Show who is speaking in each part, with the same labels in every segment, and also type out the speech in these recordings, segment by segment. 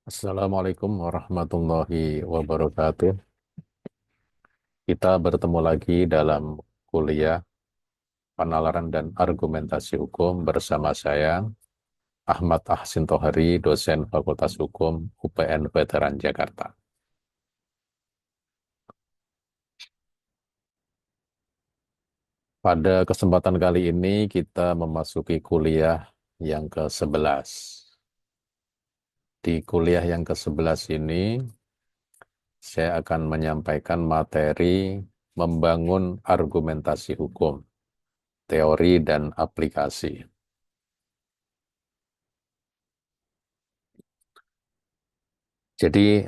Speaker 1: Assalamualaikum warahmatullahi wabarakatuh. Kita bertemu lagi dalam kuliah penalaran dan argumentasi hukum bersama saya, Ahmad Ahsin Tohari, dosen Fakultas Hukum UPN Veteran Jakarta. Pada kesempatan kali ini kita memasuki kuliah yang ke-11. Di kuliah yang ke-11 ini, saya akan menyampaikan materi membangun argumentasi hukum, teori dan aplikasi. Jadi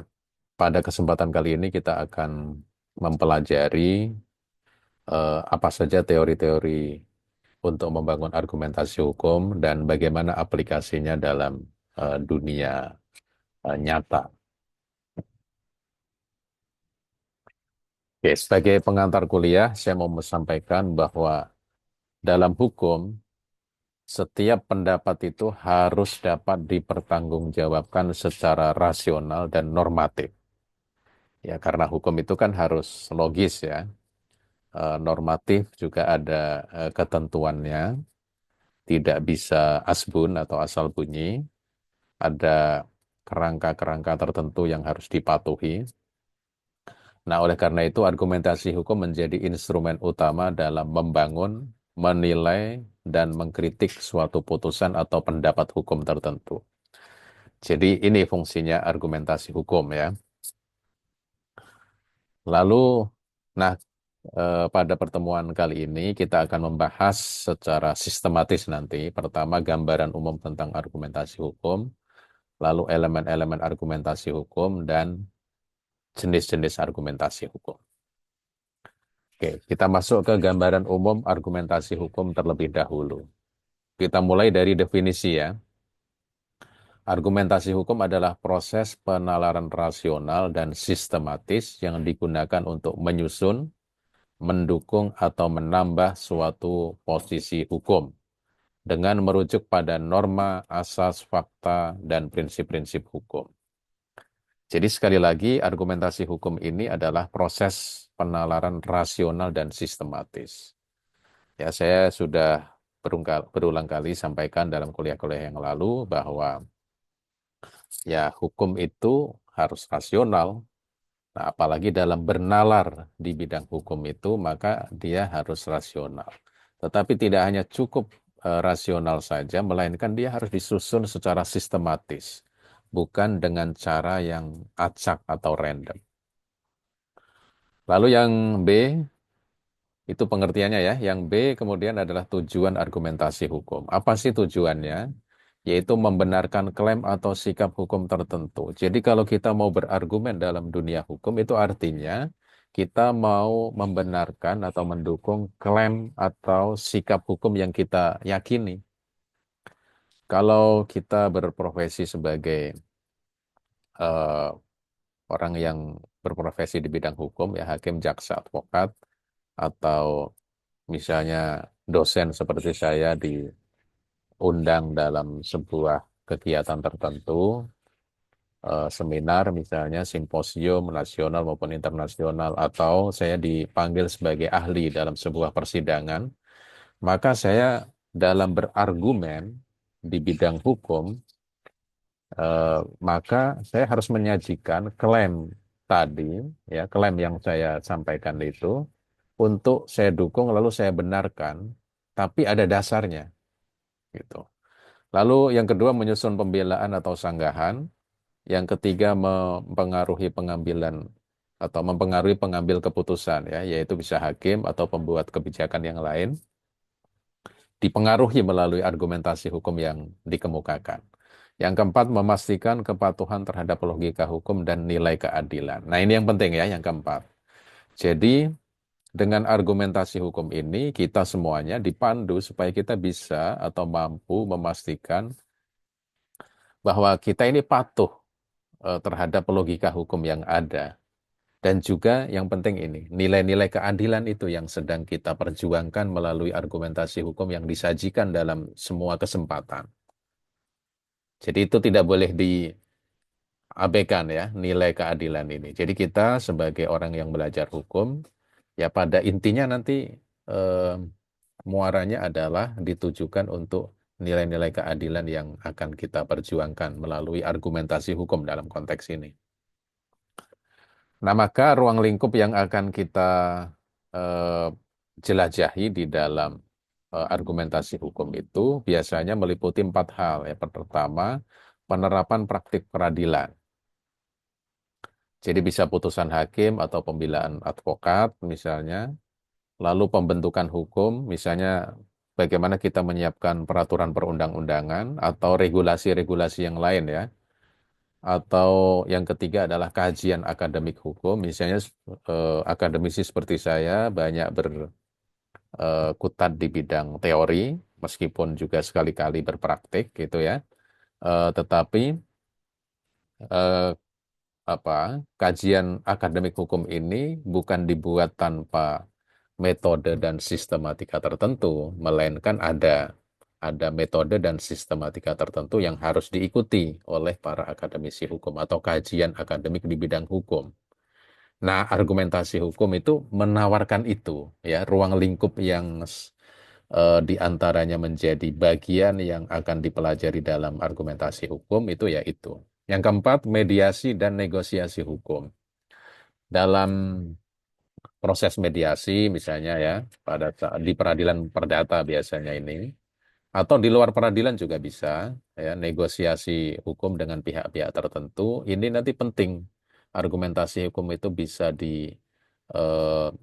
Speaker 1: pada kesempatan kali ini kita akan mempelajari apa saja teori-teori untuk membangun argumentasi hukum dan bagaimana aplikasinya dalam dunia nyata. Oke, sebagai pengantar kuliah, saya mau menyampaikan bahwa dalam hukum, setiap pendapat itu harus dapat dipertanggungjawabkan secara rasional dan normatif. Ya, karena hukum itu kan harus logis ya. Normatif juga ada ketentuannya, tidak bisa asbun atau asal bunyi, ada kerangka-kerangka tertentu yang harus dipatuhi. Nah, oleh karena itu argumentasi hukum menjadi instrumen utama dalam membangun, menilai, dan mengkritik suatu putusan atau pendapat hukum tertentu. Jadi ini fungsinya argumentasi hukum ya. Lalu, nah pada pertemuan kali ini kita akan membahas secara sistematis nanti. Pertama, gambaran umum tentang argumentasi hukum, lalu elemen-elemen argumentasi hukum, dan jenis-jenis argumentasi hukum. Oke, kita masuk ke gambaran umum argumentasi hukum terlebih dahulu. Kita mulai dari definisi ya. Argumentasi hukum adalah proses penalaran rasional dan sistematis yang digunakan untuk menyusun, mendukung, atau menambah suatu posisi hukum dengan merujuk pada norma, asas, fakta, dan prinsip-prinsip hukum. Jadi sekali lagi, argumentasi hukum ini adalah proses penalaran rasional dan sistematis. Ya, saya sudah berulang kali sampaikan dalam kuliah-kuliah yang lalu bahwa ya hukum itu harus rasional. Nah, apalagi dalam bernalar di bidang hukum itu, maka dia harus rasional. Tetapi tidak hanya cukup rasional saja, melainkan dia harus disusun secara sistematis, bukan dengan cara yang acak atau random. Lalu yang B, itu pengertiannya ya. Yang B kemudian adalah tujuan argumentasi hukum. Apa sih tujuannya? Yaitu membenarkan klaim atau sikap hukum tertentu. Jadi kalau kita mau berargumen dalam dunia hukum, itu artinya kita mau membenarkan atau mendukung klaim atau sikap hukum yang kita yakini. Kalau kita berprofesi sebagai eh, orang yang berprofesi di bidang hukum, ya hakim, jaksa, advokat, atau misalnya dosen seperti saya diundang dalam sebuah kegiatan tertentu, seminar misalnya, simposium nasional maupun internasional, atau saya dipanggil sebagai ahli dalam sebuah persidangan, maka saya dalam berargumen di bidang hukum, eh, maka saya harus menyajikan klaim tadi, ya klaim yang saya sampaikan itu untuk saya dukung lalu saya benarkan, tapi ada dasarnya, gitu. Lalu yang kedua menyusun pembelaan atau sanggahan. Yang ketiga mempengaruhi pengambilan atau mempengaruhi pengambil keputusan ya, yaitu bisa hakim atau pembuat kebijakan yang lain, dipengaruhi melalui argumentasi hukum yang dikemukakan. Yang keempat, memastikan kepatuhan terhadap logika hukum dan nilai keadilan. Nah, ini yang penting ya, yang keempat. Jadi, dengan argumentasi hukum ini, kita semuanya dipandu supaya kita bisa atau mampu memastikan bahwa kita ini patuh terhadap logika hukum yang ada. Dan juga yang penting ini, nilai-nilai keadilan itu yang sedang kita perjuangkan melalui argumentasi hukum yang disajikan dalam semua kesempatan. Jadi itu tidak boleh abaikan ya nilai keadilan ini. Jadi kita sebagai orang yang belajar hukum, ya pada intinya nanti eh, muaranya adalah ditujukan untuk nilai-nilai keadilan yang akan kita perjuangkan melalui argumentasi hukum dalam konteks ini. Nah, maka ruang lingkup yang akan kita eh, jelajahi di dalam argumentasi hukum itu biasanya meliputi empat hal. Ya. Pertama, penerapan praktik peradilan. Jadi bisa putusan hakim atau pembelaan advokat misalnya, lalu pembentukan hukum, misalnya bagaimana kita menyiapkan peraturan perundang-undangan atau regulasi-regulasi yang lain ya. Atau yang ketiga adalah kajian akademik hukum, misalnya akademisi seperti saya banyak berkutat di bidang teori, meskipun juga sekali-kali berpraktik gitu ya. Tetapi eh, apa kajian akademik hukum ini bukan dibuat tanpa metode dan sistematika tertentu, melainkan ada metode dan sistematika tertentu yang harus diikuti oleh para akademisi hukum atau kajian akademik di bidang hukum. Nah, argumentasi hukum itu menawarkan itu, ya, ruang lingkup yang di antaranya menjadi bagian yang akan dipelajari dalam argumentasi hukum itu ya itu. Yang keempat, mediasi dan negosiasi hukum. Dalam proses mediasi misalnya ya, di peradilan perdata biasanya ini, atau di luar peradilan juga bisa, ya, negosiasi hukum dengan pihak-pihak tertentu. Ini nanti penting. Argumentasi hukum itu bisa disajikan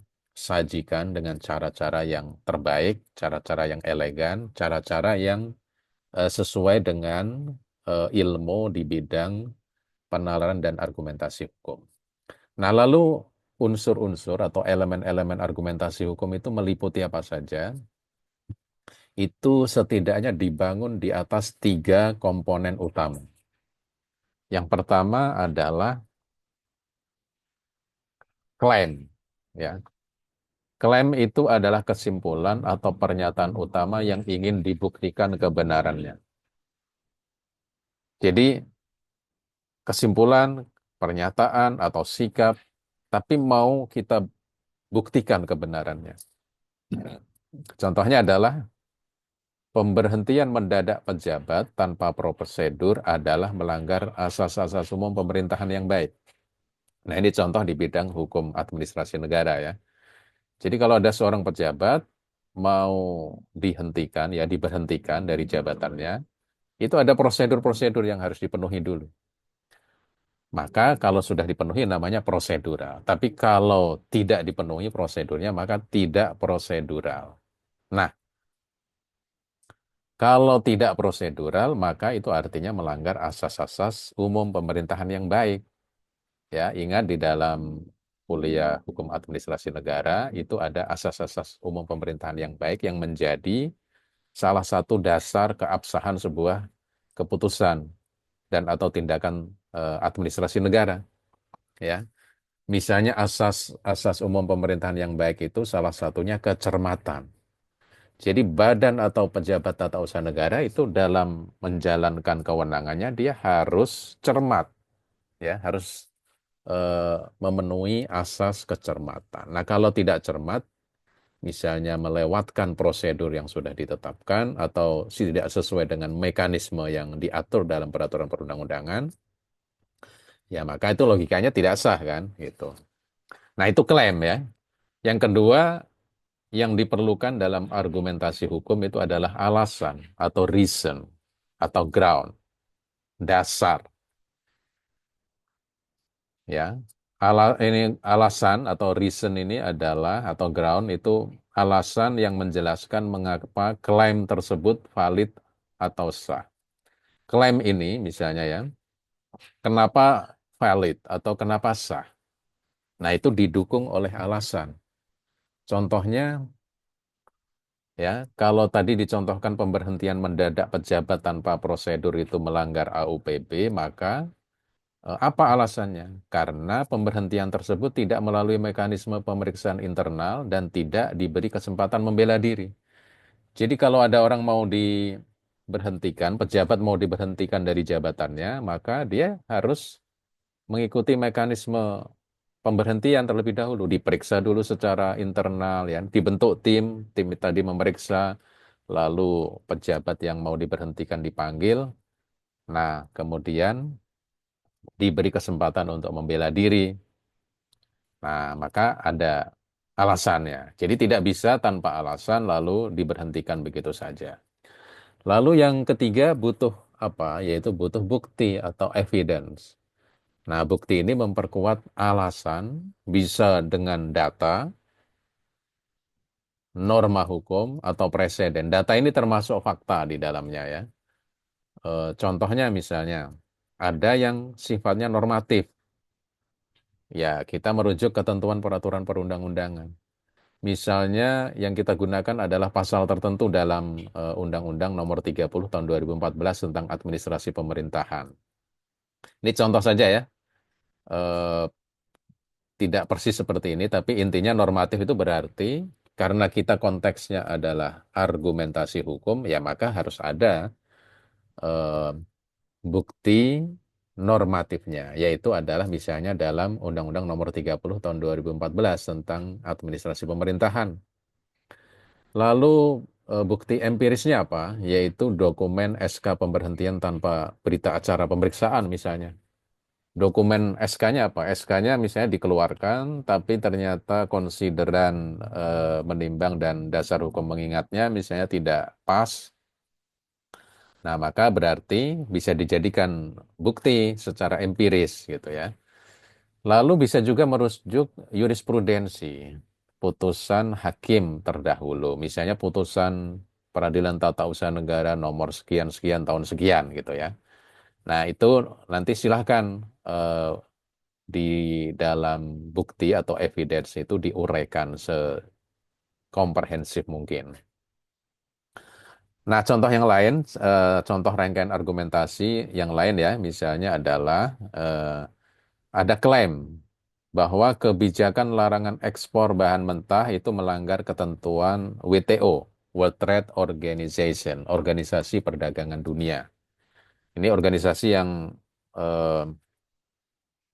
Speaker 1: dengan cara-cara yang terbaik, cara-cara yang elegan, cara-cara yang sesuai dengan ilmu di bidang penalaran dan argumentasi hukum. Nah, lalu unsur-unsur atau elemen-elemen argumentasi hukum itu meliputi apa saja? Itu setidaknya dibangun di atas tiga komponen utama. Yang pertama adalah klaim. Ya. Klaim itu adalah kesimpulan atau pernyataan utama yang ingin dibuktikan kebenarannya. Jadi kesimpulan, pernyataan atau sikap, tapi mau kita buktikan kebenarannya. Contohnya adalah pemberhentian mendadak pejabat tanpa prosedur adalah melanggar asas-asas umum pemerintahan yang baik. Nah, ini contoh di bidang hukum administrasi negara ya. Jadi kalau ada seorang pejabat mau dihentikan, ya diberhentikan dari jabatannya, itu ada prosedur-prosedur yang harus dipenuhi dulu. Maka kalau sudah dipenuhi namanya prosedural. Tapi kalau tidak dipenuhi prosedurnya, maka tidak prosedural. Nah, kalau tidak prosedural, maka itu artinya melanggar asas-asas umum pemerintahan yang baik. Ya, ingat di dalam kuliah hukum administrasi negara itu ada asas-asas umum pemerintahan yang baik yang menjadi salah satu dasar keabsahan sebuah keputusan dan atau tindakan administrasi negara. Ya, misalnya asas asas umum pemerintahan yang baik itu salah satunya kecermatan. Jadi badan atau pejabat tata usaha negara itu dalam menjalankan kewenangannya dia harus cermat, ya harus memenuhi asas kecermatan. Nah, kalau tidak cermat, misalnya melewatkan prosedur yang sudah ditetapkan atau tidak sesuai dengan mekanisme yang diatur dalam peraturan perundang-undangan, ya maka itu logikanya tidak sah kan, gitu. Nah, itu klaim ya. Yang kedua, yang diperlukan dalam argumentasi hukum itu adalah alasan atau reason atau ground, dasar. Ya, ini alasan atau reason ini adalah atau ground itu alasan yang menjelaskan mengapa klaim tersebut valid atau sah. Klaim ini misalnya ya, kenapa valid atau kenapa sah? Nah, itu didukung oleh alasan. Contohnya ya, kalau tadi dicontohkan pemberhentian mendadak pejabat tanpa prosedur itu melanggar AUPB, maka apa alasannya? Karena pemberhentian tersebut tidak melalui mekanisme pemeriksaan internal dan tidak diberi kesempatan membela diri. Jadi kalau ada orang mau diberhentikan, pejabat mau diberhentikan dari jabatannya, maka dia harus mengikuti mekanisme pemberhentian terlebih dahulu, diperiksa dulu secara internal ya, dibentuk tim tadi memeriksa, lalu pejabat yang mau diberhentikan dipanggil. Nah, kemudian diberi kesempatan untuk membela diri. Nah, maka ada alasannya. Jadi tidak bisa tanpa alasan lalu diberhentikan begitu saja. Lalu yang ketiga butuh apa? Yaitu butuh bukti atau evidence. Nah, bukti ini memperkuat alasan, bisa dengan data, norma hukum, atau preseden. Data ini termasuk fakta di dalamnya ya. Contohnya misalnya, ada yang sifatnya normatif. Ya, kita merujuk ketentuan peraturan perundang-undangan. Misalnya yang kita gunakan adalah pasal tertentu dalam Undang-Undang Nomor 30 Tahun 2014 tentang Administrasi Pemerintahan. Ini contoh saja ya. Eh, Tidak persis seperti ini, tapi intinya normatif itu berarti karena kita konteksnya adalah argumentasi hukum, ya maka harus ada eh, bukti normatifnya, yaitu adalah misalnya dalam Undang-Undang Nomor 30 Tahun 2014 tentang Administrasi Pemerintahan. Lalu bukti empirisnya apa? Yaitu dokumen SK pemberhentian tanpa berita acara pemeriksaan misalnya. Dokumen SK-nya apa? SK-nya misalnya dikeluarkan, tapi ternyata konsideran menimbang dan dasar hukum mengingatnya misalnya tidak pas. Nah, maka berarti bisa dijadikan bukti secara empiris gitu ya. Lalu bisa juga merujuk jurisprudensi, putusan hakim terdahulu. Misalnya putusan Peradilan Tata Usaha Negara nomor sekian-sekian tahun sekian gitu ya. Nah, itu nanti silahkan eh, di dalam bukti atau evidence itu diuraikan sekomprehensif mungkin. Nah, contoh yang lain, contoh rangkaian argumentasi yang lain ya, misalnya adalah ada klaim bahwa kebijakan larangan ekspor bahan mentah itu melanggar ketentuan WTO, World Trade Organization, Organisasi Perdagangan Dunia. Ini organisasi yang eh,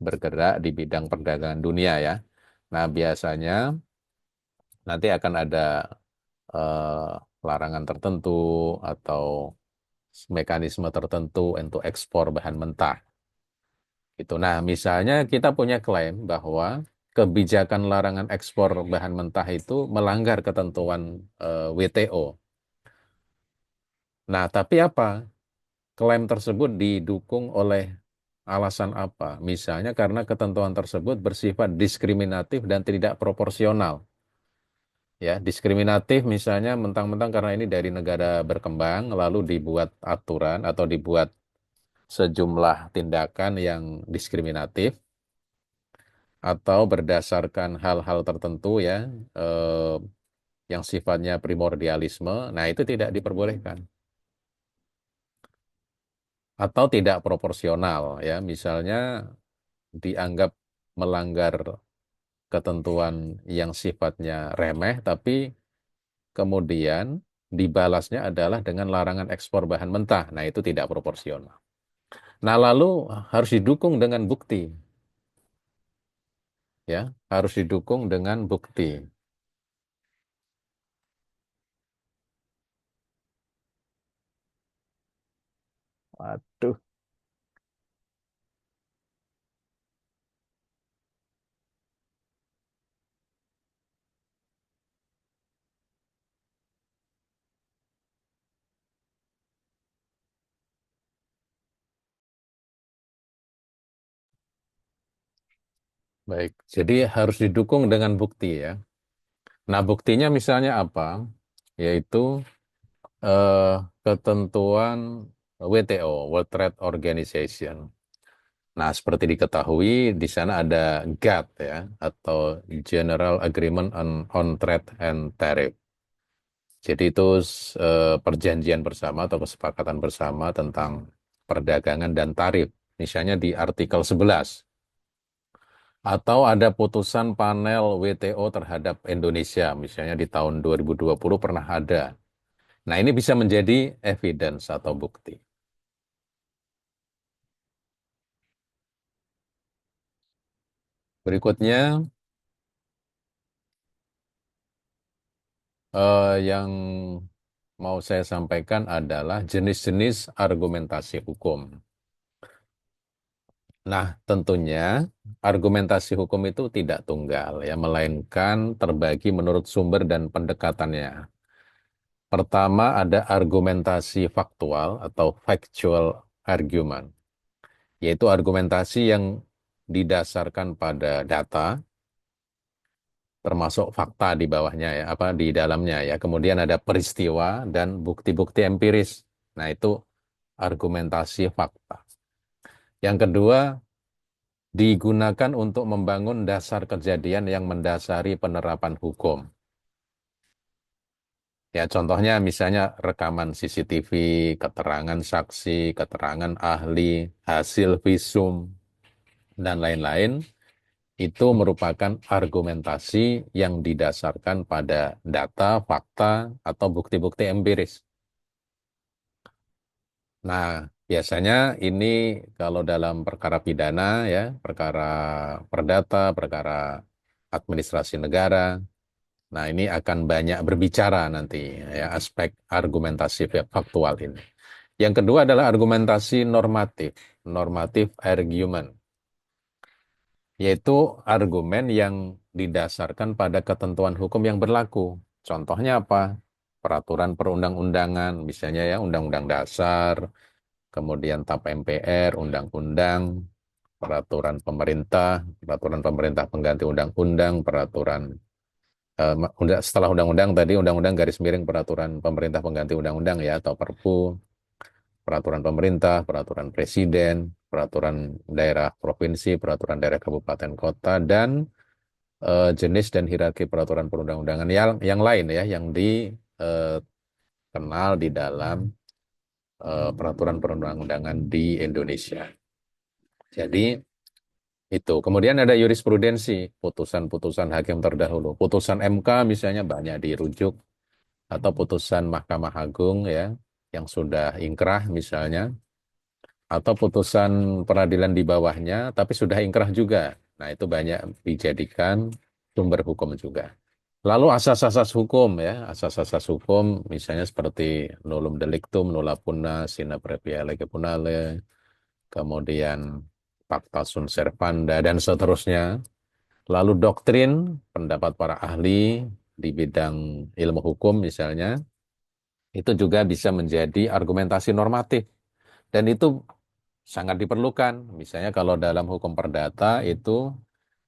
Speaker 1: bergerak di bidang perdagangan dunia ya. Nah, biasanya nanti akan ada larangan tertentu atau mekanisme tertentu untuk ekspor bahan mentah. Itu. Nah, misalnya kita punya klaim bahwa kebijakan larangan ekspor bahan mentah itu melanggar ketentuan WTO. Nah, tapi apa? Klaim tersebut didukung oleh alasan apa? Misalnya karena ketentuan tersebut bersifat diskriminatif dan tidak proporsional. Ya, diskriminatif misalnya mentang-mentang karena ini dari negara berkembang, lalu dibuat aturan atau dibuat sejumlah tindakan yang diskriminatif atau berdasarkan hal-hal tertentu ya eh, yang sifatnya primordialisme, nah itu tidak diperbolehkan atau tidak proporsional ya, misalnya dianggap melanggar ketentuan yang sifatnya remeh, tapi kemudian dibalasnya adalah dengan larangan ekspor bahan mentah, nah itu tidak proporsional. Nah lalu harus didukung dengan bukti ya, harus didukung dengan bukti. Waduh, baik. Jadi harus didukung dengan bukti ya. Nah, buktinya misalnya apa? Yaitu eh, ketentuan WTO, World Trade Organization. Nah, seperti diketahui, di sana ada GATT ya, atau General Agreement on Trade and Tariff. Jadi itu perjanjian bersama atau kesepakatan bersama tentang perdagangan dan tarif. Misalnya di artikel 11. Atau ada putusan panel WTO terhadap Indonesia, misalnya di tahun 2020 pernah ada. Nah, ini bisa menjadi evidence atau bukti. Berikutnya, yang mau saya sampaikan adalah jenis-jenis argumentasi hukum. Nah, tentunya argumentasi hukum itu tidak tunggal ya, melainkan terbagi menurut sumber dan pendekatannya. Pertama ada argumentasi faktual atau factual argument, yaitu argumentasi yang didasarkan pada data, termasuk fakta di bawahnya ya, apa di dalamnya ya. Kemudian ada peristiwa dan bukti-bukti empiris. Nah, itu argumentasi fakta. Yang kedua, digunakan untuk membangun dasar kejadian yang mendasari penerapan hukum. Ya, contohnya misalnya rekaman CCTV, keterangan saksi, keterangan ahli, hasil visum, dan lain-lain, itu merupakan argumentasi yang didasarkan pada data, fakta, atau bukti-bukti empiris. Nah, biasanya ini kalau dalam perkara pidana, ya, perkara perdata, perkara administrasi negara, nah ini akan banyak berbicara nanti, ya, aspek argumentasi faktual ini. Yang kedua adalah argumentasi normatif, normatif argument, yaitu argumen yang didasarkan pada ketentuan hukum yang berlaku. Contohnya apa? Peraturan perundang-undangan, misalnya ya Undang-Undang Dasar, kemudian TAP MPR, undang-undang, peraturan pemerintah pengganti undang-undang, setelah undang-undang tadi undang-undang garis miring peraturan pemerintah pengganti undang-undang ya atau Perpu, peraturan pemerintah, peraturan presiden, peraturan daerah provinsi, peraturan daerah kabupaten kota dan jenis dan hierarki peraturan perundang-undangan yang lain ya yang dikenal di dalam peraturan perundang-undangan di Indonesia. Jadi itu. Kemudian ada jurisprudensi, putusan-putusan hakim terdahulu. Putusan MK misalnya banyak dirujuk atau putusan Mahkamah Agung ya yang sudah ingkrah misalnya atau putusan peradilan di bawahnya tapi sudah ingkrah juga. Nah, itu banyak dijadikan sumber hukum juga. Lalu asas-asas hukum ya, asas-asas hukum misalnya seperti nullum delictum, nulla punna, sine previa lege punale, kemudian pacta sunt servanda dan seterusnya. Lalu doktrin, pendapat para ahli di bidang ilmu hukum misalnya, itu juga bisa menjadi argumentasi normatif. Dan itu sangat diperlukan. Misalnya kalau dalam hukum perdata itu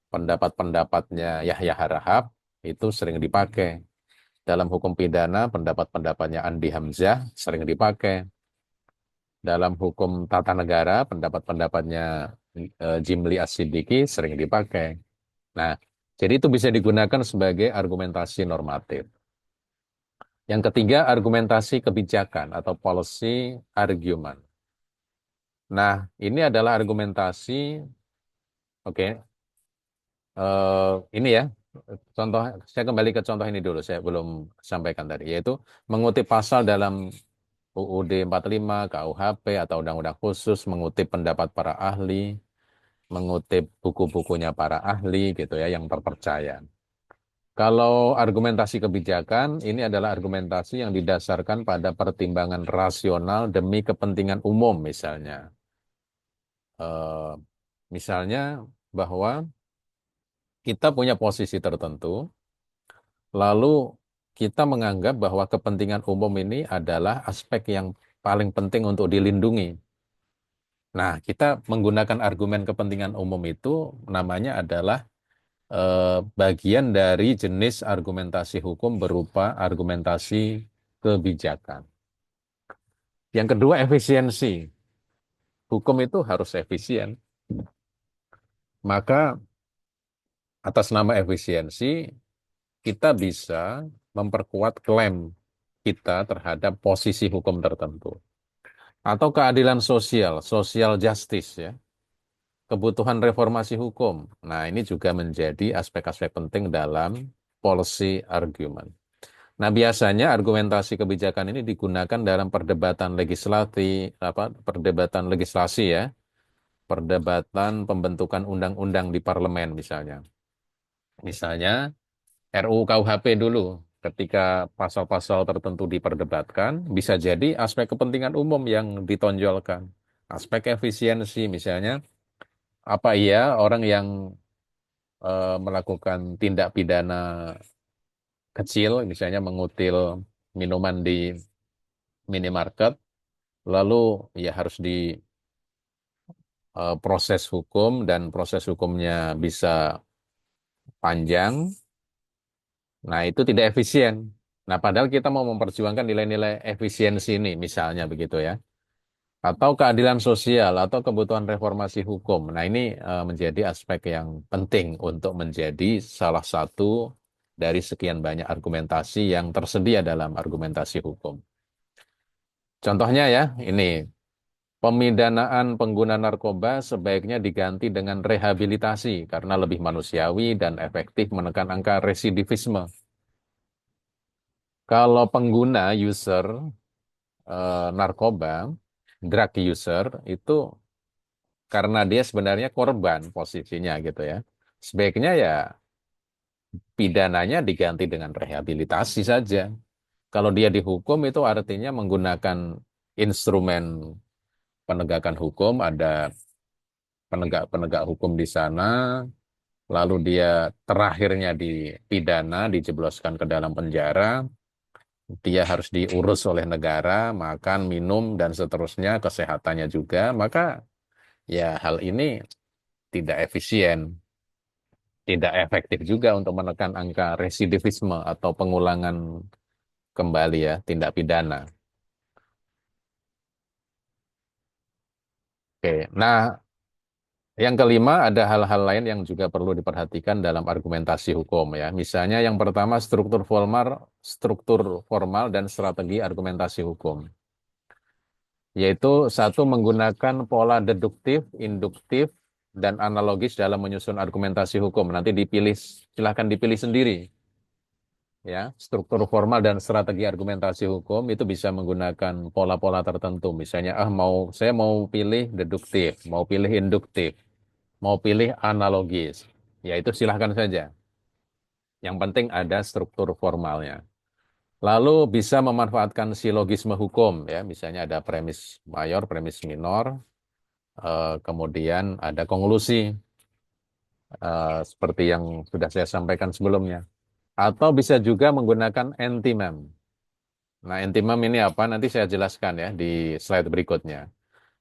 Speaker 1: pendapat-pendapatnya Yahya Harahap itu sering dipakai. Dalam hukum pidana pendapat-pendapatnya Andi Hamzah sering dipakai. Dalam hukum tata negara pendapat-pendapatnya Jimli As-Siddiqi sering dipakai. Nah, jadi itu bisa digunakan sebagai argumentasi normatif. Yang ketiga, argumentasi kebijakan atau policy argument. Nah, ini adalah argumentasi, oke, ini ya, contoh, saya kembali ke contoh ini dulu, saya belum sampaikan tadi, yaitu mengutip pasal dalam UUD 45, KUHP, atau undang-undang khusus, mengutip pendapat para ahli, mengutip buku-bukunya para ahli, gitu ya, yang terpercaya. Kalau argumentasi kebijakan, ini adalah argumentasi yang didasarkan pada pertimbangan rasional demi kepentingan umum, misalnya. Eh, misalnya bahwa kita punya posisi tertentu, lalu kita menganggap bahwa kepentingan umum ini adalah aspek yang paling penting untuk dilindungi. Nah, kita menggunakan argumen kepentingan umum itu namanya adalah bagian dari jenis argumentasi hukum berupa argumentasi kebijakan. Yang kedua, efisiensi. Hukum itu harus efisien. Maka atas nama efisiensi, kita bisa memperkuat klaim kita terhadap posisi hukum tertentu. Atau keadilan sosial, social justice ya. Kebutuhan reformasi hukum. Nah, ini juga menjadi aspek-aspek penting dalam policy argument. Nah, biasanya argumentasi kebijakan ini digunakan dalam perdebatan legislasi, perdebatan legislasi ya, perdebatan pembentukan undang-undang di parlemen misalnya. Misalnya RUU KUHP dulu, ketika pasal-pasal tertentu diperdebatkan, bisa jadi aspek kepentingan umum yang ditonjolkan. Aspek efisiensi misalnya, apa iya orang yang melakukan tindak pidana kecil, misalnya mengutil minuman di minimarket, lalu ya harus diproses hukum dan proses hukumnya bisa panjang. Nah, itu tidak efisien. Nah, padahal kita mau memperjuangkan nilai-nilai efisiensi ini, misalnya begitu ya. Atau keadilan sosial, atau kebutuhan reformasi hukum. Nah, ini menjadi aspek yang penting untuk menjadi salah satu dari sekian banyak argumentasi yang tersedia dalam argumentasi hukum. Contohnya ya, ini pemidanaan pengguna narkoba sebaiknya diganti dengan rehabilitasi karena lebih manusiawi dan efektif menekan angka residivisme. Kalau pengguna user narkoba, drug user itu karena dia sebenarnya korban posisinya gitu ya. Sebaiknya ya pidananya diganti dengan rehabilitasi saja. Kalau dia dihukum itu artinya menggunakan instrumen penegakan hukum, ada penegak-penegak hukum di sana, lalu dia terakhirnya dipidana, dijebloskan ke dalam penjara, dia harus diurus oleh negara, makan, minum, dan seterusnya, kesehatannya juga, maka ya hal ini tidak efisien, tidak efektif juga untuk menekan angka residivisme atau pengulangan kembali ya, tindak pidana. Oke, nah yang kelima ada hal-hal lain yang juga perlu diperhatikan dalam argumentasi hukum ya. Misalnya yang pertama struktur formal dan strategi argumentasi hukum. Yaitu satu menggunakan pola deduktif, induktif, dan analogis dalam menyusun argumentasi hukum. Nanti dipilih, silahkan dipilih sendiri. Ya, struktur formal dan strategi argumentasi hukum itu bisa menggunakan pola-pola tertentu. Misalnya, saya mau pilih deduktif, mau pilih induktif, mau pilih analogis. Ya, itu silahkan saja. Yang penting ada struktur formalnya. Lalu bisa memanfaatkan silogisme hukum, ya, misalnya ada premis mayor, premis minor, kemudian ada konklusi seperti yang sudah saya sampaikan sebelumnya. Atau bisa juga menggunakan antimem. Nah, antimem ini apa? Nanti saya jelaskan ya di slide berikutnya.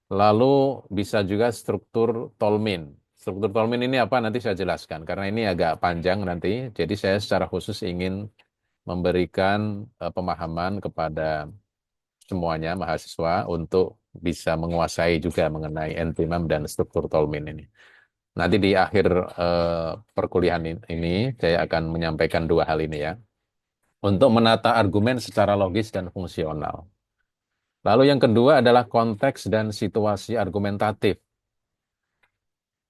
Speaker 1: Lalu bisa juga struktur Tolmin. Struktur Tolmin ini apa? Nanti saya jelaskan karena ini agak panjang nanti. Jadi saya secara khusus ingin memberikan pemahaman kepada semuanya mahasiswa untuk bisa menguasai juga mengenai antimem dan struktur Tolmin ini. Nanti di akhir perkuliahan ini saya akan menyampaikan dua hal ini ya. Untuk menata argumen secara logis dan fungsional. Lalu yang kedua adalah konteks dan situasi argumentatif.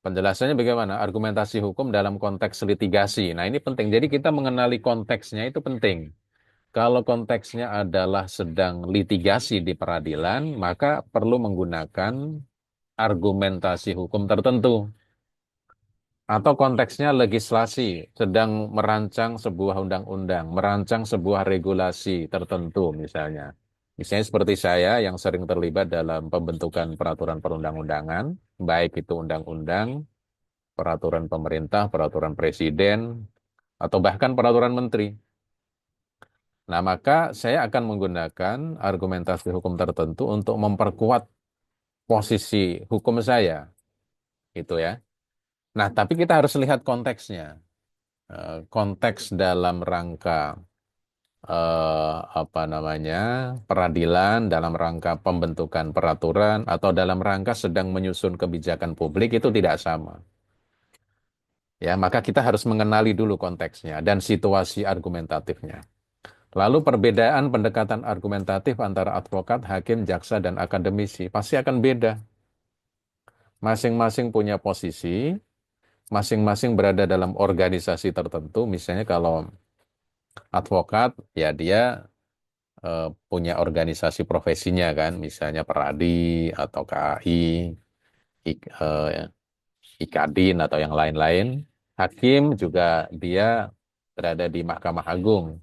Speaker 1: Penjelasannya bagaimana? Argumentasi hukum dalam konteks litigasi. Nah, ini penting. Jadi kita mengenali konteksnya itu penting. Kalau konteksnya adalah sedang litigasi di peradilan, maka perlu menggunakan argumentasi hukum tertentu. Atau konteksnya legislasi, sedang merancang sebuah undang-undang, merancang sebuah regulasi tertentu misalnya. Misalnya seperti saya yang sering terlibat dalam pembentukan peraturan perundang-undangan, baik itu undang-undang, peraturan pemerintah, peraturan presiden, atau bahkan peraturan menteri. Nah, maka saya akan menggunakan argumentasi hukum tertentu untuk memperkuat posisi hukum saya, itu ya. Nah, tapi kita harus lihat konteksnya. Konteks dalam rangka apa namanya peradilan, dalam rangka pembentukan peraturan, atau dalam rangka sedang menyusun kebijakan publik itu tidak sama. Ya, maka kita harus mengenali dulu konteksnya dan situasi argumentatifnya. Lalu perbedaan pendekatan argumentatif antara advokat, hakim, jaksa, dan akademisi pasti akan beda. Masing-masing punya posisi, masing-masing berada dalam organisasi tertentu. Misalnya kalau advokat, ya dia punya organisasi profesinya kan, misalnya Peradi atau KAI. eh, Ikadin atau yang lain-lain. Hakim juga dia berada di Mahkamah Agung.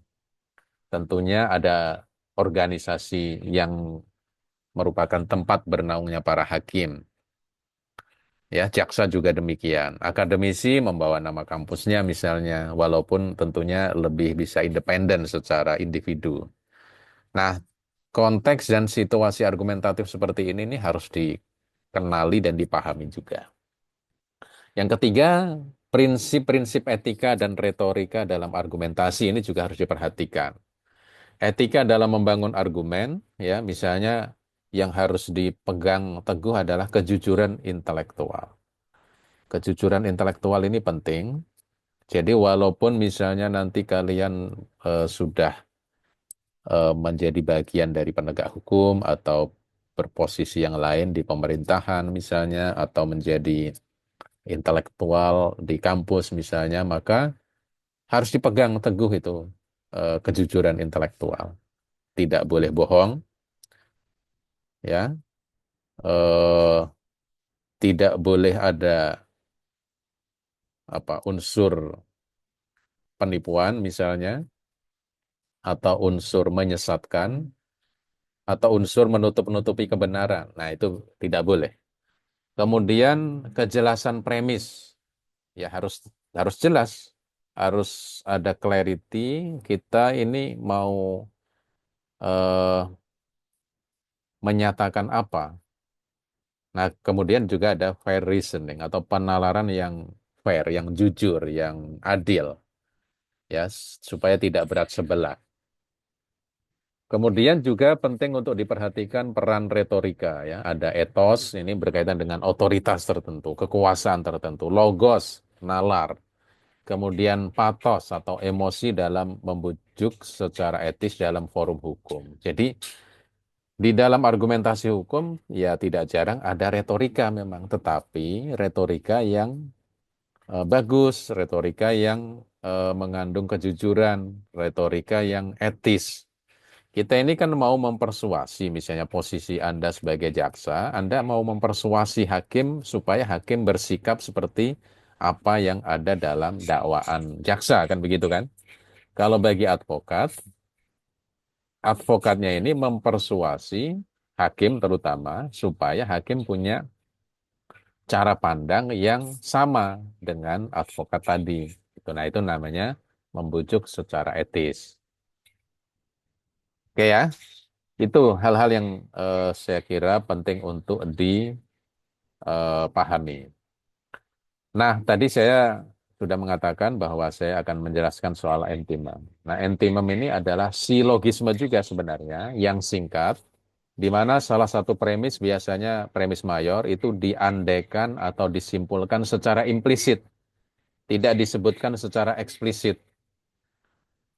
Speaker 1: Tentunya ada organisasi yang merupakan tempat bernaungnya para hakim. Ya, jaksa juga demikian. Akademisi membawa nama kampusnya misalnya, walaupun tentunya lebih bisa independen secara individu. Nah, konteks dan situasi argumentatif seperti ini nih harus dikenali dan dipahami juga. Yang ketiga, prinsip-prinsip etika dan retorika dalam argumentasi ini juga harus diperhatikan. Etika dalam membangun argumen, ya, misalnya yang harus dipegang teguh adalah kejujuran intelektual. Kejujuran intelektual ini penting. Jadi walaupun misalnya nanti kalian sudah menjadi bagian dari penegak hukum atau berposisi yang lain di pemerintahan misalnya atau menjadi intelektual di kampus misalnya, maka harus dipegang teguh itu kejujuran intelektual. Tidak boleh bohong, ya. Eh, Tidak boleh ada unsur penipuan misalnya atau unsur menyesatkan atau unsur menutup-nutupi kebenaran. Nah, itu tidak boleh. Kemudian kejelasan premis ya harus harus jelas, harus ada clarity kita ini mau eh, menyatakan apa. Nah, kemudian juga ada fair reasoning atau penalaran yang fair, yang jujur, yang adil ya supaya tidak berat sebelah. Kemudian juga penting untuk diperhatikan peran retorika ya. Ada etos ini berkaitan dengan otoritas tertentu, kekuasaan tertentu, logos, nalar. Kemudian patos atau emosi dalam membujuk secara etis dalam forum hukum. Jadi di dalam argumentasi hukum ya tidak jarang ada retorika memang, tetapi retorika yang bagus, retorika yang mengandung kejujuran, retorika yang etis. Kita ini kan mau mempersuasi, misalnya posisi Anda sebagai jaksa, Anda mau mempersuasi hakim supaya hakim bersikap seperti apa yang ada dalam dakwaan jaksa, kan begitu kan? Kalau bagi advokat, advokatnya ini mempersuasi hakim terutama supaya hakim punya cara pandang yang sama dengan advokat tadi. Nah, itu namanya membujuk secara etis. Oke ya, itu hal-hal yang saya kira penting untuk dipahami. Nah, tadi saya sudah mengatakan bahwa saya akan menjelaskan soal entimem. Nah, entimem ini adalah silogisme juga sebenarnya yang singkat, di mana salah satu premis biasanya premis mayor itu diandaikan atau disimpulkan secara implisit, tidak disebutkan secara eksplisit.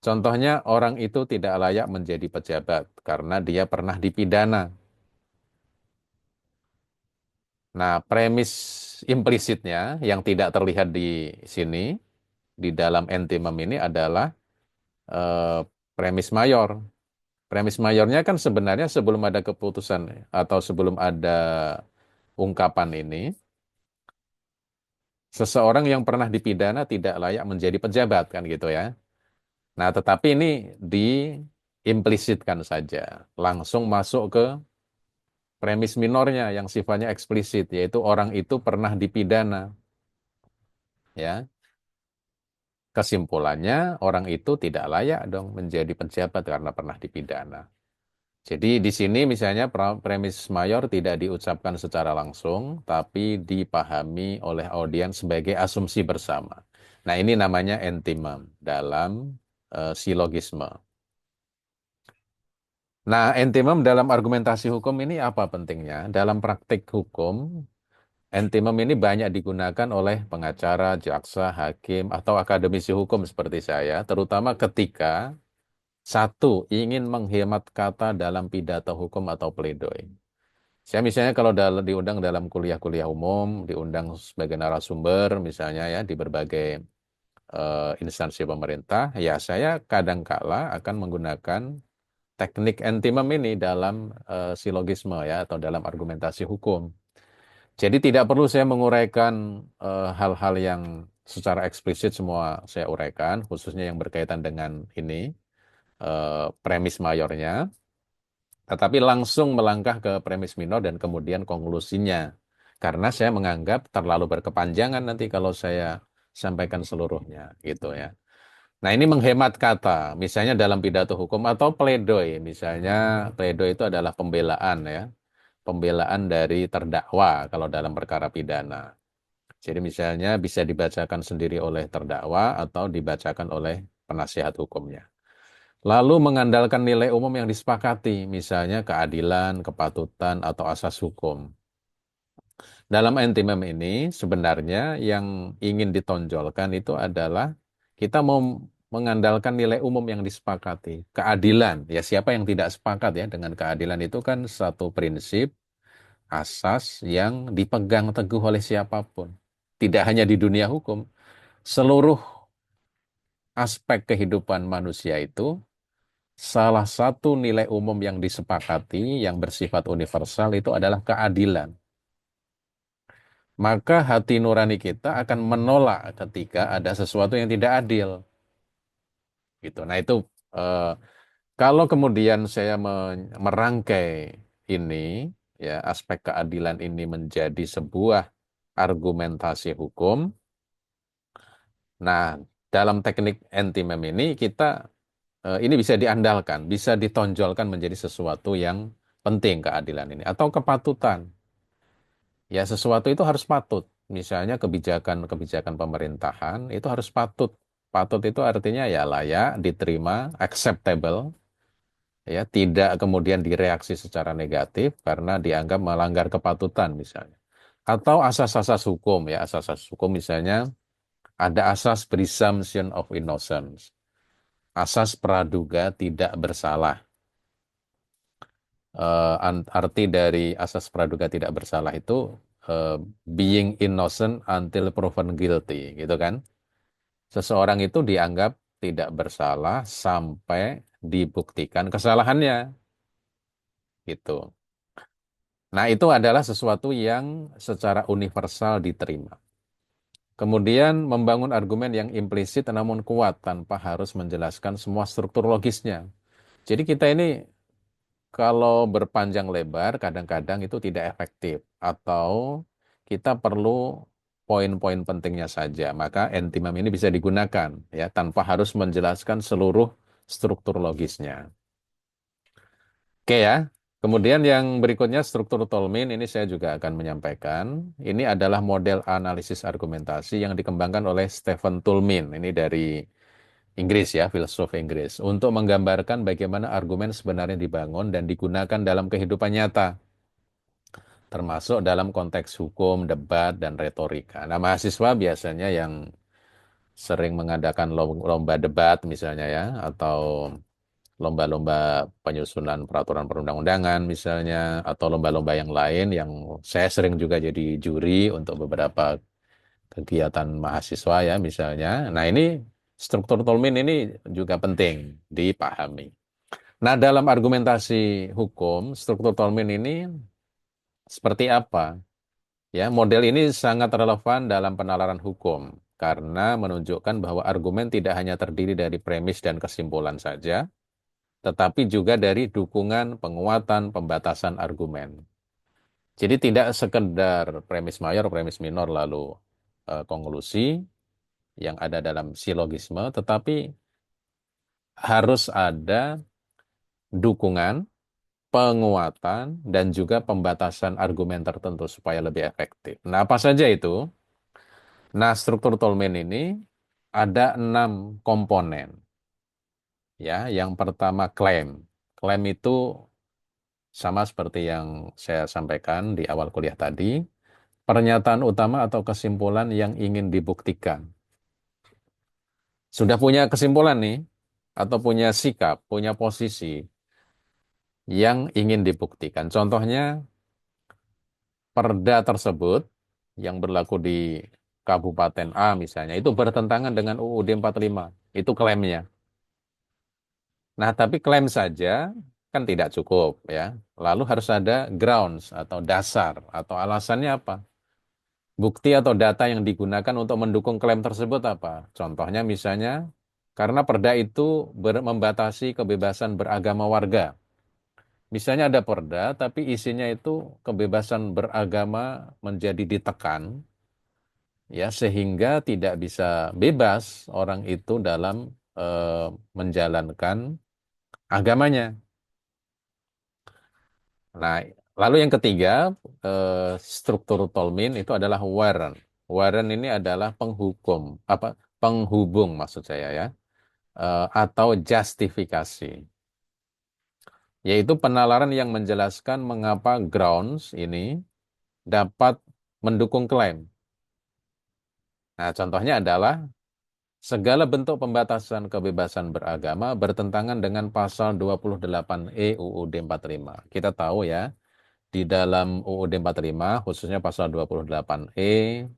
Speaker 1: Contohnya, orang itu tidak layak menjadi pejabat karena dia pernah dipidana. Nah, premis implisitnya yang tidak terlihat di sini, di dalam entimem ini adalah eh, premis mayor. Premis mayornya kan sebenarnya sebelum ada keputusan atau sebelum ada ungkapan ini, seseorang yang pernah dipidana tidak layak menjadi pejabat kan gitu ya. Nah, tetapi ini diimplisitkan saja, langsung masuk ke premis minornya yang sifatnya eksplisit, yaitu orang itu pernah dipidana. Ya, kesimpulannya orang itu tidak layak dong menjadi pejabat karena pernah dipidana. Jadi di sini misalnya premis mayor tidak diucapkan secara langsung, tapi dipahami oleh audiens sebagai asumsi bersama. Nah, ini namanya entimem dalam silogisme. Nah, entimem dalam argumentasi hukum ini apa pentingnya? Dalam praktik hukum, entimem ini banyak digunakan oleh pengacara, jaksa, hakim, atau akademisi hukum seperti saya, terutama ketika satu, ingin menghemat kata dalam pidato hukum atau pledoi. Saya misalnya kalau diundang dalam kuliah-kuliah umum, diundang sebagai narasumber misalnya ya di berbagai instansi pemerintah, ya saya kadangkala akan menggunakan teknik entimem ini dalam silogisme ya atau dalam argumentasi hukum. Jadi tidak perlu saya menguraikan hal-hal yang secara eksplisit semua saya uraikan, khususnya yang berkaitan dengan ini, premis mayornya, tetapi langsung melangkah ke premis minor dan kemudian konklusinya. Karena saya menganggap terlalu berkepanjangan nanti kalau saya sampaikan seluruhnya, gitu ya. Nah, ini menghemat kata, misalnya dalam pidato hukum atau pledoi, misalnya pledoi itu adalah pembelaan ya, pembelaan dari terdakwa kalau dalam perkara pidana. Jadi misalnya bisa dibacakan sendiri oleh terdakwa atau dibacakan oleh penasihat hukumnya. Lalu mengandalkan nilai umum yang disepakati, misalnya keadilan, kepatutan, atau asas hukum. Dalam antimem ini sebenarnya yang ingin ditonjolkan itu adalah kita mau mengandalkan nilai umum yang disepakati. Keadilan, ya siapa yang tidak sepakat ya dengan keadilan itu kan satu prinsip, asas yang dipegang teguh oleh siapapun. Tidak hanya di dunia hukum, seluruh aspek kehidupan manusia itu salah satu nilai umum yang disepakati yang bersifat universal itu adalah keadilan. Maka hati nurani kita akan menolak ketika ada sesuatu yang tidak adil. Gitu. Nah itu eh, kalau kemudian saya merangkai ini, ya aspek keadilan ini menjadi sebuah argumentasi hukum. Nah dalam teknik anti-mem ini kita ini bisa diandalkan, bisa ditonjolkan menjadi sesuatu yang penting keadilan ini atau kepatutan. Ya sesuatu itu harus patut. Misalnya kebijakan-kebijakan pemerintahan itu harus patut. Patut itu artinya ya layak, diterima, acceptable, ya tidak kemudian direaksi secara negatif karena dianggap melanggar kepatutan misalnya. Atau asas-asas hukum ya, asas-asas hukum misalnya ada asas presumption of innocence, asas praduga tidak bersalah. Arti dari asas praduga tidak bersalah itu eh, being innocent until proven guilty, gitu kan? Seseorang itu dianggap tidak bersalah sampai dibuktikan kesalahannya, gitu. Nah, itu adalah sesuatu yang secara universal diterima. Kemudian membangun argumen yang implisit namun kuat tanpa harus menjelaskan semua struktur logisnya. Jadi kita ini kalau berpanjang lebar kadang-kadang itu tidak efektif atau kita perlu poin-poin pentingnya saja. Maka entimem ini bisa digunakan ya tanpa harus menjelaskan seluruh struktur logisnya. Oke ya. Kemudian yang berikutnya struktur Tolmin ini saya juga akan menyampaikan. Ini adalah model analisis argumentasi yang dikembangkan oleh Stephen Toulmin. Ini dari Inggris ya, filsuf Inggris. Untuk menggambarkan bagaimana argumen sebenarnya dibangun dan digunakan dalam kehidupan nyata. Termasuk dalam konteks hukum, debat, dan retorika. Nah, mahasiswa biasanya yang sering mengadakan lomba debat misalnya ya, atau lomba-lomba penyusunan peraturan perundang-undangan misalnya, atau lomba-lomba yang lain yang saya sering juga jadi juri untuk beberapa kegiatan mahasiswa ya misalnya. Nah, ini struktur Tolmin ini juga penting dipahami. Nah, dalam argumentasi hukum, struktur Tolmin ini seperti apa? Ya, model ini sangat relevan dalam penalaran hukum karena menunjukkan bahwa argumen tidak hanya terdiri dari premis dan kesimpulan saja, tetapi juga dari dukungan, penguatan, pembatasan argumen. Jadi tidak sekedar premis mayor, premis minor, lalu konklusi yang ada dalam silogisme, tetapi harus ada dukungan, penguatan, dan juga pembatasan argumen tertentu supaya lebih efektif. Nah, apa saja itu? Nah, struktur Tolman ini ada 6 komponen. Ya, yang pertama klaim. Klaim itu sama seperti yang saya sampaikan di awal kuliah tadi, pernyataan utama atau kesimpulan yang ingin dibuktikan. Sudah punya kesimpulan nih, atau punya sikap, punya posisi yang ingin dibuktikan. Contohnya, perda tersebut yang berlaku di Kabupaten A misalnya, itu bertentangan dengan UUD 45. Itu klaimnya. Nah, tapi klaim saja kan tidak cukup ya. Lalu harus ada grounds atau dasar atau alasannya apa? Bukti atau data yang digunakan untuk mendukung klaim tersebut apa? Contohnya misalnya karena perda itu membatasi kebebasan beragama warga. Misalnya ada perda tapi isinya itu kebebasan beragama menjadi ditekan ya sehingga tidak bisa bebas orang itu dalam menjalankan agamanya. Nah, lalu yang ketiga, struktur tolmin itu adalah warren. Warren ini adalah penghukum, apa penghubung maksud saya ya, atau justifikasi, yaitu penalaran yang menjelaskan mengapa grounds ini dapat mendukung klaim. Nah, contohnya adalah segala bentuk pembatasan kebebasan beragama bertentangan dengan pasal 28E UUD 45. Kita tahu ya, di dalam UUD 45, khususnya pasal 28E,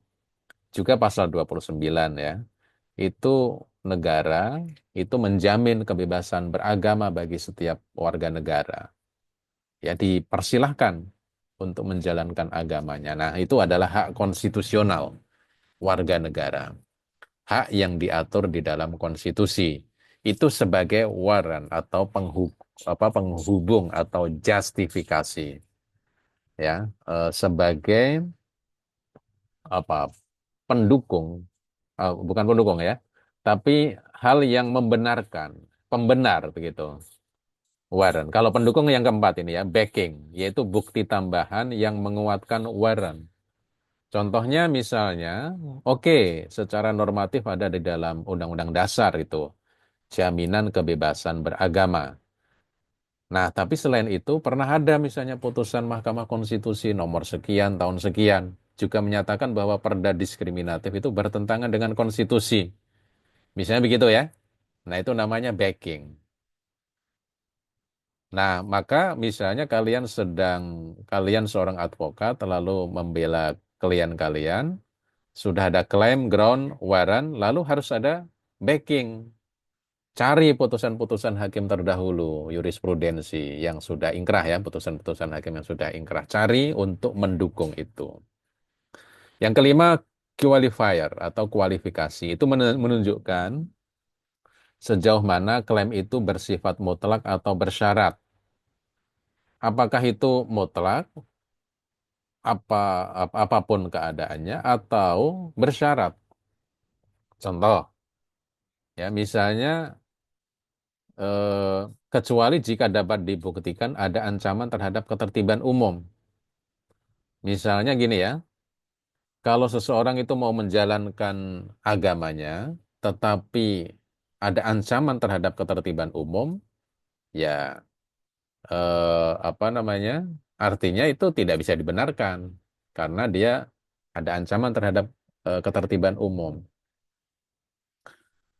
Speaker 1: juga pasal 29 ya, itu negara itu menjamin kebebasan beragama bagi setiap warga negara. Ya, dipersilahkan untuk menjalankan agamanya. Nah, itu adalah hak konstitusional warga negara. Hak yang diatur di dalam konstitusi. Itu sebagai warrant atau penghubung atau justifikasi ya, sebagai apa pendukung, bukan pendukung ya, tapi hal yang membenarkan, pembenar begitu. Warrant. Kalau pendukung yang keempat ini ya, backing, yaitu bukti tambahan yang menguatkan warrant. Contohnya misalnya, oke, secara normatif ada di dalam Undang-Undang Dasar itu, jaminan kebebasan beragama. Nah, tapi selain itu pernah ada misalnya putusan Mahkamah Konstitusi nomor sekian tahun sekian juga menyatakan bahwa perda diskriminatif itu bertentangan dengan konstitusi. Misalnya begitu ya. Nah, itu namanya backing. Nah, maka misalnya kalian seorang advokat lalu membela klien kalian, sudah ada klaim, ground, warrant, lalu harus ada backing. Cari putusan-putusan hakim terdahulu, jurisprudensi yang sudah ingkrah ya, putusan-putusan hakim yang sudah ingkrah. Cari untuk mendukung itu. Yang kelima, qualifier atau kualifikasi. Itu menunjukkan sejauh mana klaim itu bersifat mutlak atau bersyarat. Apakah itu mutlak, apapun keadaannya, atau bersyarat. Contoh, ya misalnya kecuali jika dapat dibuktikan ada ancaman terhadap ketertiban umum. Misalnya gini ya, kalau seseorang itu mau menjalankan agamanya, tetapi ada ancaman terhadap ketertiban umum, ya apa namanya? Artinya itu tidak bisa dibenarkan karena dia ada ancaman terhadap ketertiban umum.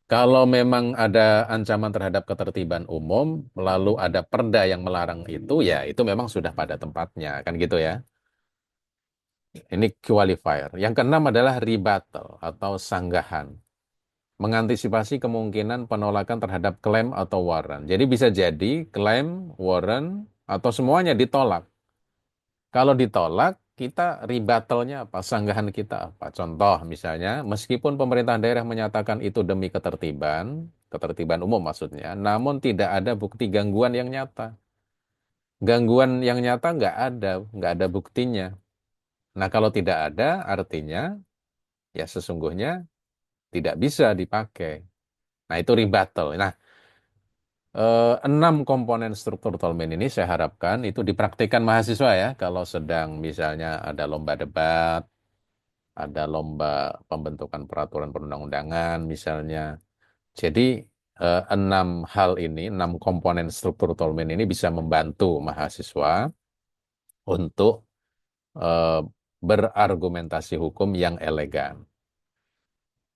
Speaker 1: Kalau memang ada ancaman terhadap ketertiban umum, lalu ada perda yang melarang itu, ya itu memang sudah pada tempatnya, kan gitu ya. Ini qualifier. Yang keenam adalah rebuttal atau sanggahan. Mengantisipasi kemungkinan penolakan terhadap klaim atau warrant. Jadi bisa jadi klaim, warrant, atau semuanya ditolak. Kalau ditolak, kita rebuttalnya apa? Sanggahan kita apa? Contoh misalnya, meskipun pemerintah daerah menyatakan itu demi ketertiban, ketertiban umum maksudnya, namun tidak ada bukti gangguan yang nyata. Gangguan yang nyata nggak ada buktinya. Nah, kalau tidak ada, artinya ya sesungguhnya tidak bisa dipakai. Nah, itu rebuttal. Nah, enam komponen struktur Tolmin ini saya harapkan itu dipraktikkan mahasiswa ya. Kalau sedang misalnya ada lomba debat, ada lomba pembentukan peraturan perundang-undangan misalnya. Jadi, enam hal ini, enam komponen struktur Tolmin ini bisa membantu mahasiswa untuk eh, berargumentasi hukum yang elegan.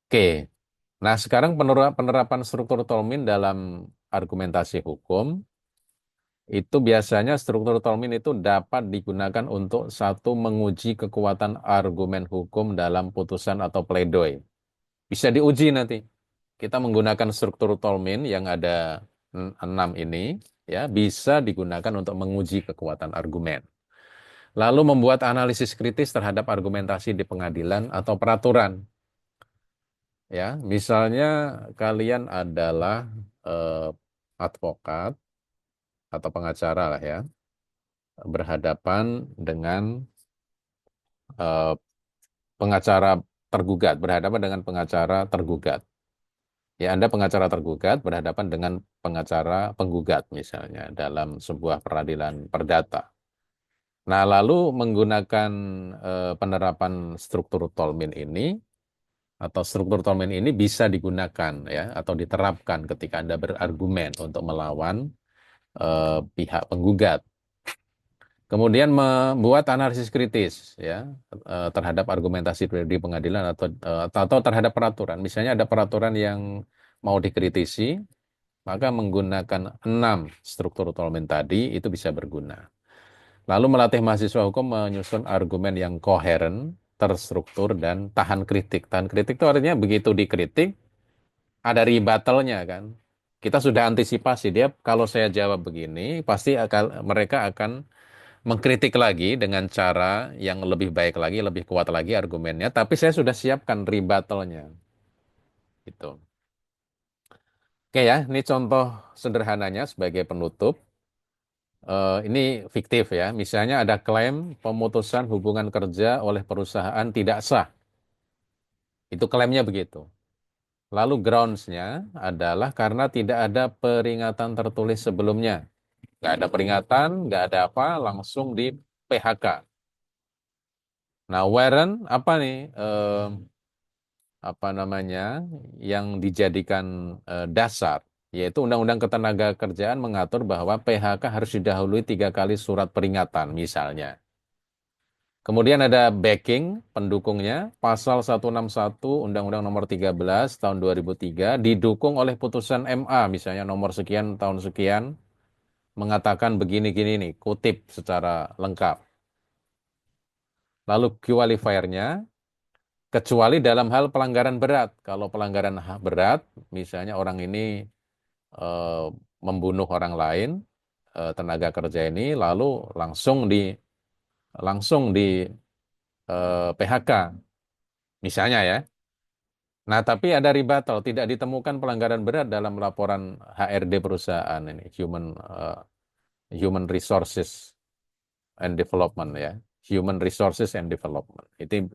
Speaker 1: Oke, nah sekarang penerapan struktur Tolmin dalam argumentasi hukum itu biasanya struktur Tolmin itu dapat digunakan untuk satu menguji kekuatan argumen hukum dalam putusan atau pledoi. Bisa diuji nanti. Kita menggunakan struktur Tolmin yang ada enam ini, ya bisa digunakan untuk menguji kekuatan argumen. Lalu membuat analisis kritis terhadap argumentasi di pengadilan atau peraturan. Ya, misalnya kalian adalah eh, advokat atau pengacara lah ya, berhadapan dengan eh, pengacara tergugat, berhadapan dengan pengacara tergugat. Ya, Anda pengacara tergugat berhadapan dengan pengacara penggugat misalnya dalam sebuah peradilan perdata. Nah, lalu menggunakan penerapan struktur Tolmin ini atau struktur Tolmin ini bisa digunakan ya atau diterapkan ketika Anda berargumen untuk melawan pihak penggugat. Kemudian membuat analisis kritis ya terhadap argumentasi di pengadilan atau terhadap peraturan. Misalnya ada peraturan yang mau dikritisi, maka menggunakan 6 struktur Tolmin tadi itu bisa berguna. Lalu melatih mahasiswa hukum menyusun argumen yang koheren, terstruktur, dan tahan kritik. Tahan kritik itu artinya begitu dikritik, ada rebuttal-nya kan. Kita sudah antisipasi dia kalau saya jawab begini, pasti mereka akan mengkritik lagi dengan cara yang lebih baik lagi, lebih kuat lagi argumennya. Tapi saya sudah siapkan rebuttal-nya. Gitu. Oke ya, ini contoh sederhananya sebagai penutup. Ini fiktif ya. Misalnya ada klaim pemutusan hubungan kerja oleh perusahaan tidak sah. Itu klaimnya begitu. Lalu grounds-nya adalah karena tidak ada peringatan tertulis sebelumnya. Nggak ada peringatan, nggak ada apa, langsung di PHK. Nah, warrant apa nih? Apa namanya? Yang dijadikan dasar, yaitu Undang-Undang Ketenagakerjaan mengatur bahwa PHK harus didahului 3 kali surat peringatan, misalnya. Kemudian ada backing pendukungnya, pasal 161 Undang-Undang Nomor 13 tahun 2003 didukung oleh putusan MA, misalnya nomor sekian tahun sekian, mengatakan begini-gini nih, kutip secara lengkap. Lalu qualifiernya, kecuali dalam hal pelanggaran berat. Kalau pelanggaran berat, misalnya orang ini eh, membunuh orang lain, tenaga kerja ini, lalu langsung di PHK, misalnya ya. Nah, tapi ada rebuttal, tidak ditemukan pelanggaran berat dalam laporan HRD perusahaan ini, Human Resources and Development ya, Human Resources and Development. Itu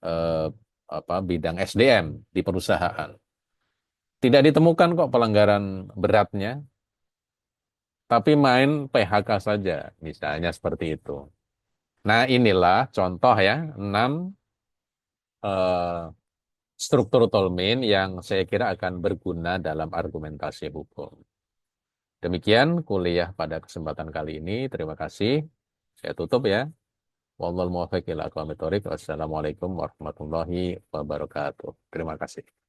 Speaker 1: eh, bidang SDM di perusahaan. Tidak ditemukan kok pelanggaran beratnya, tapi main PHK saja, misalnya seperti itu. Nah, inilah contoh ya, 6 eh, struktur Tolmin yang saya kira akan berguna dalam argumentasi hukum. Demikian kuliah pada kesempatan kali ini. Terima kasih. Saya tutup ya. Wallahul muwaffiq ila aqwamit thoriq. Wassalamualaikum warahmatullahi wabarakatuh. Terima kasih.